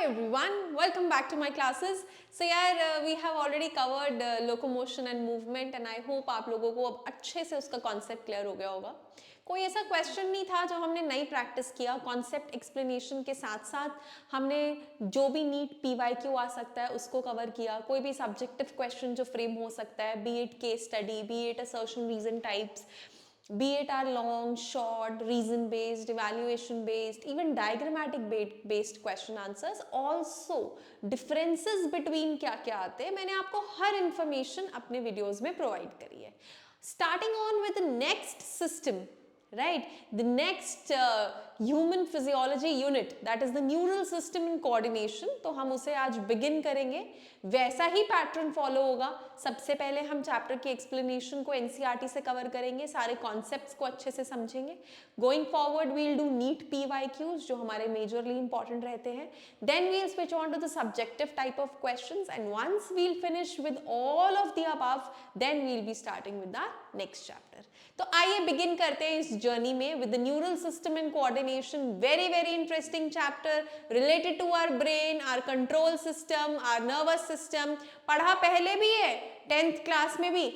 everyone, welcome back to my classes. So यार we have already covered locomotion and movement and I hope आप लोगों को अब अच्छे से उसका concept clear हो गया होगा. कोई ऐसा क्वेश्चन नहीं था जो हमने नई प्रैक्टिस किया. कॉन्सेप्ट एक्सप्लेनेशन के साथ साथ हमने जो भी नीट PYQ आ सकता है उसको कवर किया. कोई भी सब्जेक्टिव क्वेश्चन जो फ्रेम हो सकता है, be it case study, be it assertion reason types, be it our long, short, reason based, evaluation based, even diagrammatic based question answers. Also differences between क्या क्या आते हैं मैंने आपको हर information अपने videos में provide करी है. Starting on with the next system, right, the next human physiology unit, that is the neural system in coordination. तो हम उसे आज begin करेंगे. वैसा ही पैटर्न फॉलो होगा. सबसे पहले हम चैप्टर की एक्सप्लेनेशन को एनसीईआरटी से कवर करेंगे, सारे कॉन्सेप्ट्स को अच्छे से समझेंगे. Going forward we'll do NEET PYQs जो हमारे मेजरली इंपॉर्टेंट रहते हैं. Then we'll switch on to the subjective type of questions and once we'll finish with all of the above then we'll be starting with the next chapter. तो आइए begin करते हैं इस journey में with the neural system and coordination. Very very interesting chapter related to our brain, our control system, our nervous system. पढ़ा पहले भी है 10th क्लास में भी.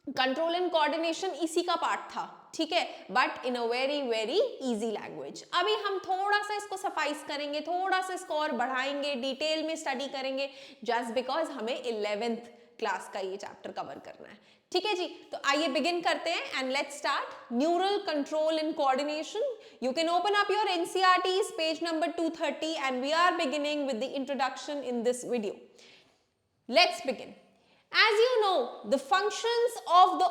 कंट्रोल एंड कोऑर्डिनेशन इसी का पार्ट था, ठीक है, but in a very very easy language. अभी हम थोड़ा सा इसको सफाइस करेंगे, थोड़ा सा इसको और बढ़ाएंगे, डिटेल में स्टडी करेंगे, जस्ट बिकॉज हमें 11th क्लास का ये चैप्टर कवर करना है. ठीक है जी, तो आइए बिगिन करते हैं and let's start. Neural control and coordination. You can open up your NCERT's page number 230 and we are beginning with the introduction in this video. Let's begin. As you know, the functions of the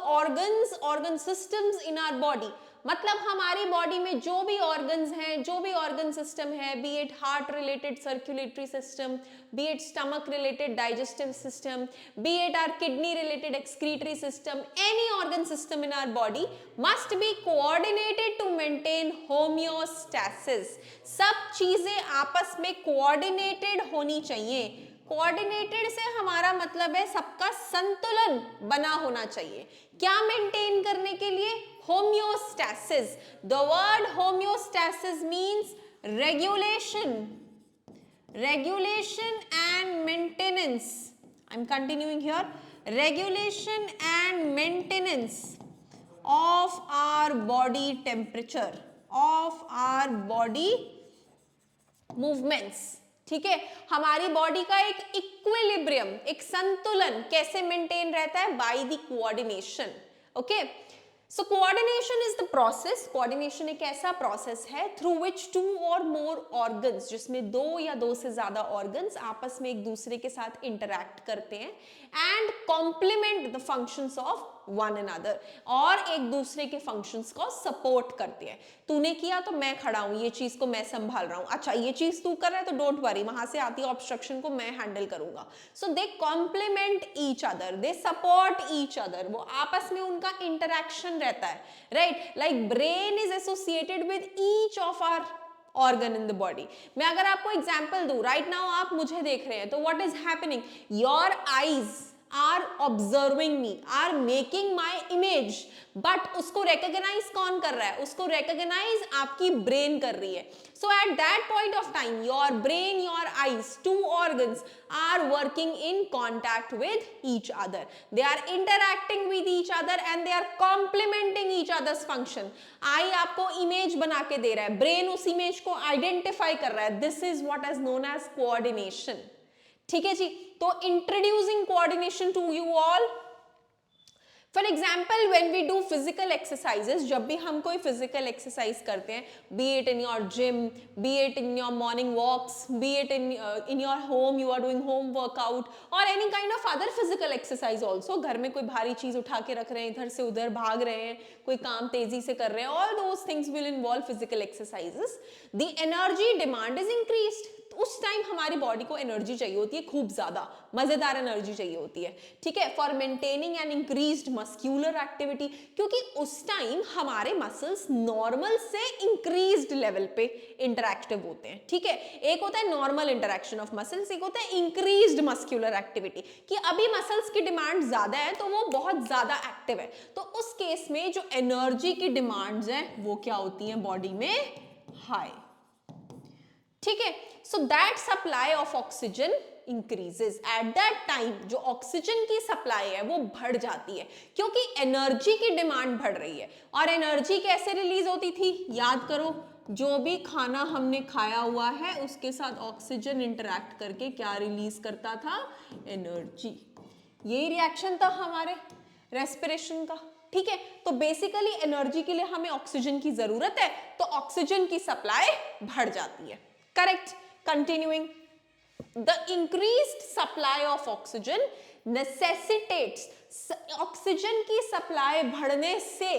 organ systems in our body, मतलब हमारी body में जो भी organs हैं, जो भी organ system है, be it heart related circulatory system, be it stomach related digestive system, be it or kidney related excretory system, any organ system in our body must be coordinated to maintain homeostasis. सब चीजें आपस में coordinated होनी चाहिए. Coordinated से हमारा मतलब है सबका संतुलन बना होना चाहिए. क्या मेंटेन करने के लिए? Homeostasis. The word homeostasis means regulation, regulation and maintenance. I am continuing here. Regulation and maintenance of our body temperature, of our body movements. ठीक है, हमारी बॉडी का एक इक्विलिब्रियम, एक संतुलन कैसे मेंटेन रहता है? By the coordination. Okay, so coordination is the process. Coordination एक ऐसा प्रोसेस है थ्रू विच टू और मोर ऑर्गन्स, जिसमें दो या दो से ज्यादा ऑर्गन्स आपस में एक दूसरे के साथ इंटरैक्ट करते हैं and complement the functions of one another, और एक दूसरे के फंक्शंस को सपोर्ट करते हैं. तूने किया तो मैं खड़ा हूं, ये चीज को मैं संभाल रहा हूं. अच्छा, ये चीज तू कर रहा है तो डोंट वरी, वहां से आती ऑब्स्ट्रक्शन को मैं हैंडल करूंगा. So they complement each other, they support each other. वो आपस में उनका इंटरैक्शन रहता है, right. Like brain is associated with each of our organ in the body. मैं अगर आपको एग्जाम्पल दूं, राइट नाउ आप मुझे देख रहे हैं, तो what is happening? Your eyes are observing me, are making my image, but उसको recognize कौन कर रहा है? उसको recognize आपकी brain कर रही है. So at that point of time, your brain, your eyes, two organs are working in contact with each other. They are interacting with each other and they are complementing each other's function. Eye आपको image बना के दे रहा है, brain उस image को identify कर रहा है. This is what is known as coordination. ठीक है जी, तो introducing coordination to you all. For example when we do physical exercises, जब भी हम कोई फिजिकल एक्सरसाइज करते हैं, be it in your gym, be it in your morning walks, be it in your home, you are doing home workout, और any kind of other physical exercise also. घर में कोई भारी चीज उठा के रख रहे हैं, इधर से उधर भाग रहे हैं, कोई काम तेजी से कर रहे हैं, all those things will involve physical exercises. The energy demand is increased. उस टाइम हमारी बॉडी को एनर्जी चाहिए होती है, खूब ज्यादा मजेदार एनर्जी चाहिए होती है. ठीक है, for maintaining an increased muscular activity, क्योंकि उस टाइम हमारे मसल्स नॉर्मल से इंक्रीज्ड लेवल पे इंटरैक्टिव होते हैं. ठीक है, एक होता है नॉर्मल इंटरैक्शन ऑफ मसल्स, एक होता है इंक्रीज्ड मस्क्यूलर एक्टिविटी, कि अभी मसल्स की डिमांड ज्यादा है तो वो बहुत ज्यादा एक्टिव है. तो उस केस में जो एनर्जी की डिमांड्स हैं वो क्या होती हैं बॉडी में? हाई. ठीक है, so that supply of oxygen increases at that time. जो ऑक्सीजन की सप्लाई है वो बढ़ जाती है क्योंकि एनर्जी की डिमांड बढ़ रही है। और एनर्जी कैसे रिलीज होती थी, याद करो, जो भी खाना हमने खाया हुआ है उसके साथ ऑक्सीजन इंटरैक्ट करके क्या रिलीज करता था, एनर्जी। यही रिएक्शन था हमारे रेस्पिरेशन का। ठीक है, तो बेसिकली एनर्जी के लिए हमें ऑक्सीजन की जरूरत है, तो ऑक्सीजन की सप्लाई बढ़ जाती है। Correct, continuing, the increased supply of oxygen necessitates, oxygen की सप्लाई बढ़ने से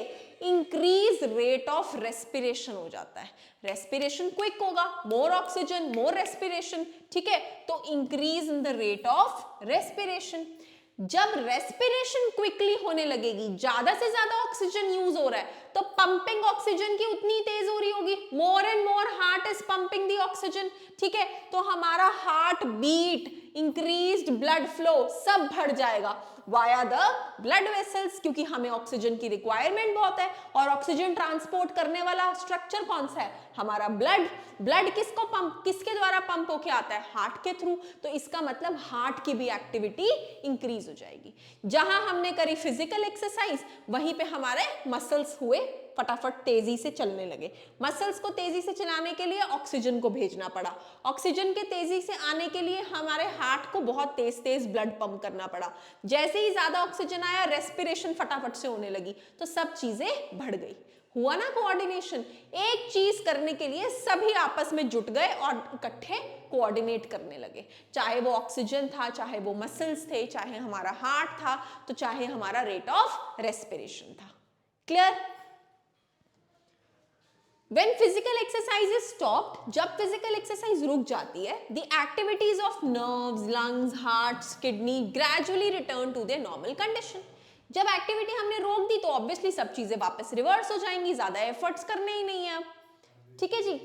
इंक्रीज रेट ऑफ रेस्पिरेशन हो जाता है। रेस्पिरेशन क्विक होगा, मोर ऑक्सीजन मोर रेस्पिरेशन। ठीक है, तो increase in the rate of respiration. जब रेस्पिरेशन क्विकली होने लगेगी, ज्यादा से ज्यादा ऑक्सीजन यूज हो रहा है, तो पंपिंग ऑक्सीजन की उतनी तेज हो रही होगी, more and more heart is pumping the oxygen. ठीक है, तो हमारा heart beat, increased blood flow सब बढ़ जाएगा वाया द ब्लड वेसल्स, क्योंकि हमें ऑक्सीजन की रिक्वायरमेंट बहुत है। और ऑक्सीजन ट्रांसपोर्ट करने वाला स्ट्रक्चर कौन सा है, हमारा ब्लड। ब्लड किसको पंप, किसके द्वारा पंप होके आता है, हार्ट के थ्रू। तो इसका मतलब हार्ट की भी एक्टिविटी इंक्रीज हो जाएगी। जहां हमने करी फिजिकल एक्सरसाइज, वहीं पे हमारे मसल्स हुए फटाफट तेजी से चलने लगे। मसल्स को तेजी से चलाने के लिए ऑक्सीजन को भेजना पड़ा। ऑक्सीजन के तेजी से आने के लिए हमारे हार्ट को बहुत तेज तेज ब्लड पंप करना पड़ा। जैसे ही ज्यादा ऑक्सीजन आया, रेस्पिरेशन फटाफट से होने लगी, तो सब चीजें बढ़ गई। हुआ ना कोऑर्डिनेशन। एक चीज करने के लिए सभी आपस में जुट गए और इकट्ठे कोऑर्डिनेट करने लगे। चाहे वो ऑक्सीजन था, चाहे वो मसल्स थे, चाहे हमारा हार्ट था, तो चाहे हमारा रेट ऑफ रेस्पिरेशन था। Clear? When physical exercise is stopped, जब physical exercise रुक जाती है, the activities of nerves, lungs, hearts, kidney gradually return to their normal condition. जब एक्टिविटी हमने रोक दी तो ऑब्वियसली सब चीजें वापस रिवर्स हो जाएंगी, ज्यादा एफर्ट्स करने ही नहीं है अब। ठीक है जी।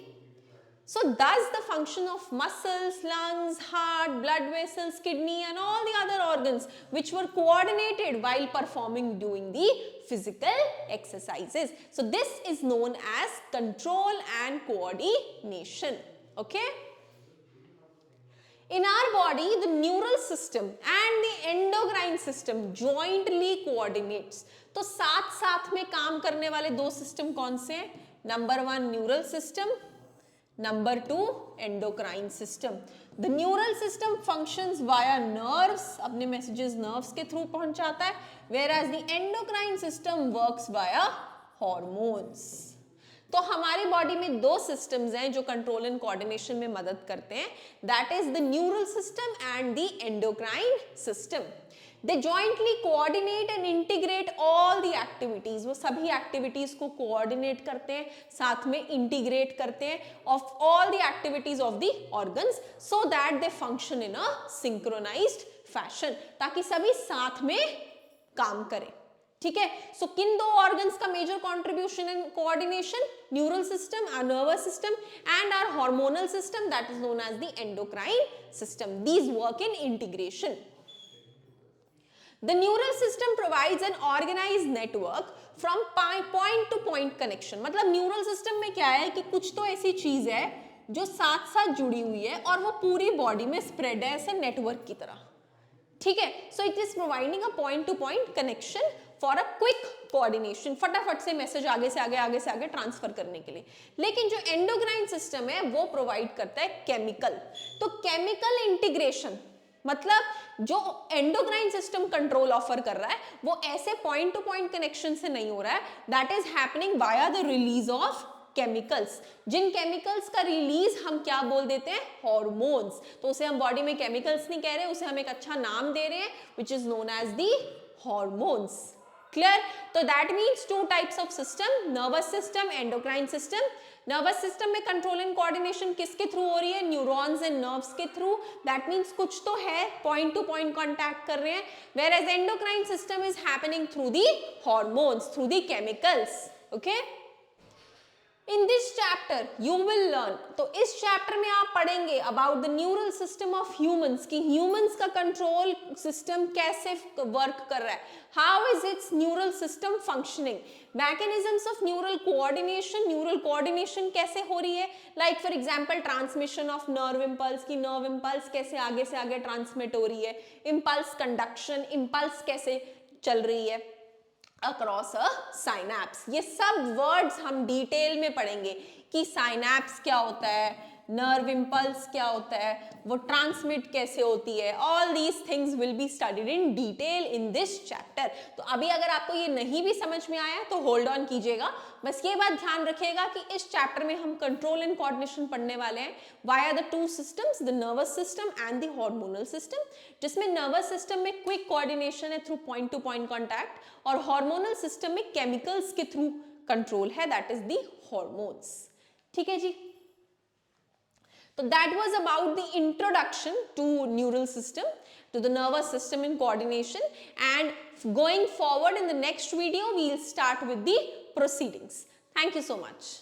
So thus the function of muscles, lungs, heart, blood vessels, kidney and all the other organs which were coordinated while performing during the physical exercises. So this is known as control and coordination. Okay? In our body, the neural system and the endocrine system jointly coordinates. तो साथ साथ में काम करने वाले दो system कौन से हैं? Number 1 neural system, number 2 endocrine system. The neural system functions via nerves, अपने मैसेजेस नर्व्स के थ्रू पहुंचाता है, whereas the endocrine system works via hormones. तो हमारी बॉडी में दो सिस्टम्स हैं जो कंट्रोल एंड कोऑर्डिनेशन में मदद करते हैं, that is the neural system and the endocrine system. They jointly coordinate and integrate all the activities. वो सभी एक्टिविटीज को कोऑर्डिनेट करते हैं, साथ में इंटीग्रेट करते हैं of all the activities of the organs, so that they function in a synchronised fashion, ताकि सभी साथ में काम करें। ठीक है, सो किन दो ऑर्गन्स का major contribution in coordination? Neural system, our nervous system and our hormonal system, that is known as the endocrine system. These work in integration. The neural system provides an organized network from point to point connection. मतलब neural system में क्या है कि कुछ तो ऐसी चीज है जो साथ साथ जुड़ी हुई है और वो पूरी बॉडी में स्प्रेड है ऐसे नेटवर्क की तरह। ठीक है, so it is providing a point two point connection for a quick coordination, फटाफट से मैसेज आगे से आगे ट्रांसफर करने के लिए। लेकिन जो एंडोक्राइन सिस्टम है वो प्रोवाइड करता है केमिकल। तो केमिकल इंटीग्रेशन मतलब जो एंडोक्राइन सिस्टम कंट्रोल ऑफर कर रहा है वो ऐसे पॉइंट टू पॉइंट कनेक्शन से नहीं हो रहा है, that is happening via the release of chemicals. जिन केमिकल्स का रिलीज हम क्या बोल देते हैं? हॉर्मोन्स। तो उसे हम बॉडी में केमिकल्स नहीं कह रहे, उसे हम एक अच्छा नाम दे रहे हैं, which is known as the hormones. Clear? तो that means two types of system, nervous system, endocrine system. Nervous system में कंट्रोल एंड कोऑर्डिनेशन किसके थ्रू हो रही है? न्यूरॉन्स एंड नर्व्स के थ्रू। दैट मीन्स कुछ तो है, पॉइंट टू पॉइंट कांटेक्ट कर रहे हैं। whereas endocrine system is happening through the hormones, through the chemicals. Okay, in this chapter you will learn, तो इस चैप्टर में आप पढ़ेंगे about the neural system of humans, कि ह्यूमंस का कंट्रोल सिस्टम कैसे वर्क कर रहा है, how is it's neural system functioning, mechanisms of neural coordination कैसे हो रही है, like for example transmission of nerve impulse, की नर्व इंपल्स कैसे आगे से आगे ट्रांसमिट हो रही है, इंपल्स कंडक्शन, इंपल्स कैसे चल रही है अक्रॉस अ साइनैप्स। ये सब वर्ड्स हम डिटेल में पढ़ेंगे कि साइनैप्स क्या होता है, नर्व इंपल्स क्या होता है, वो ट्रांसमिट कैसे होती है, all these things will be studied in detail in this chapter. तो अभी अगर आपको ये नहीं भी समझ में आया तो होल्ड ऑन कीजिएगा, बस ये बात ध्यान रखिएगा कि इस चैप्टर में हम कंट्रोल एंड कोऑर्डिनेशन पढ़ने वाले हैं via the two systems, the nervous system and the hormonal system, जिसमें नर्वस सिस्टम में क्विक कोऑर्डिनेशन है through point two point contact और हार्मोनल सिस्टम में केमिकल्स के थ्रू कंट्रोल है, दैट इज द हार्मोन्स। ठीक है जी, so that was about the introduction to neural system, to the nervous system in coordination, and going forward in the next video we will start with the proceedings. Thank you so much.